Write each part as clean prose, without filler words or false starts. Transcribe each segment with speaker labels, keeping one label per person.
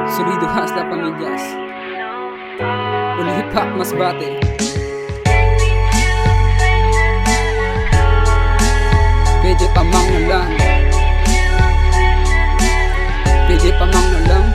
Speaker 1: Solido Hasla Pamilyas, Hip Hop Masbate. Pwede pa mang na lang, pwede pa mang na lang.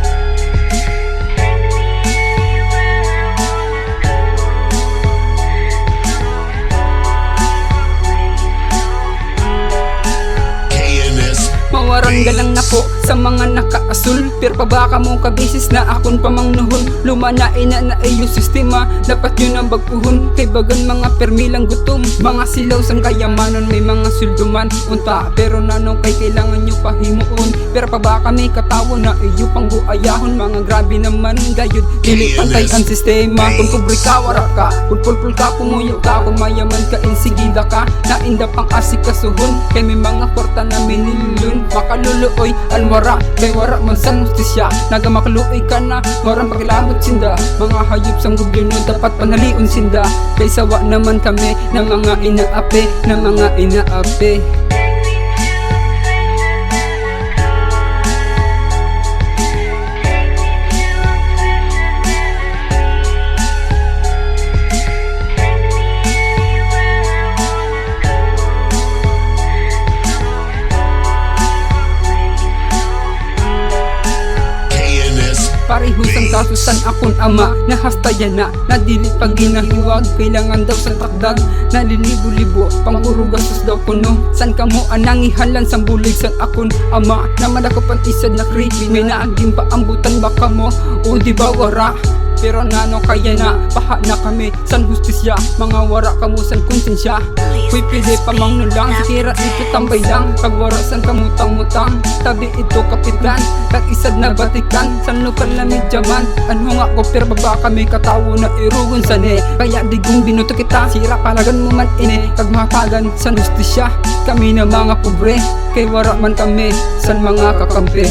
Speaker 1: Mawaran galang na po sa mga nakaasul. Pero pa baka mo kabisis na akon pamangnuhon. Lumanain na iyong sistema, dapat yun ang bagpuhon. Kay bagan mga permilang gutom, mga silaw sang kayamanon, may mga sulduman unta. Pero nanong kay kailangan nyo pahimuon. Pero pa baka may katawo na iyo pang buayahon. Mga grabe naman gayud, dili pantay ang sistema. Kung kubri ka, wara ka, kung pulpul ka, pumuyo ka. Kung mayaman ka, insigida ka, nainda pang asikasuhon. Kay may mga kwarta na minilyon. Makaluluoy alwara, kay wara man sang justisya. Nagamakluoy ka na, warang pagilabot sinda. Mga hayop sang gobyerno dapat panaliun sinda. Kay sawa naman kami ng mga inaapi, ng mga inaapi. Parehusang kasusan akon ama, nahastayan na, nadili pag ginahiwag. Kailangan daw sa takdag, nalilibo-libo, pang puro gastos daw kuno. San ka mo anangihalan sang bulig san akon ama, naman ako pantisad na creepy. May naaging paambutan baka mo, o di ba wara? Pero nano kaya na, paha na kami san hustisya, mga wara kamusan konsensya. Huy pili pa mang nulang, sikira ito tambay lang. Pag wara san kamutang-mutang, tabi ito kapitan, kag isad na batikan, san lokal na medyaman. Ano nga ko pero baba kami katawo na irugon sane. Kaya digong binuto kita, sira palagan mo man ine. Kag mapagan san hustisya, kami na mga pobre, kay wara man kami san mga kakampi.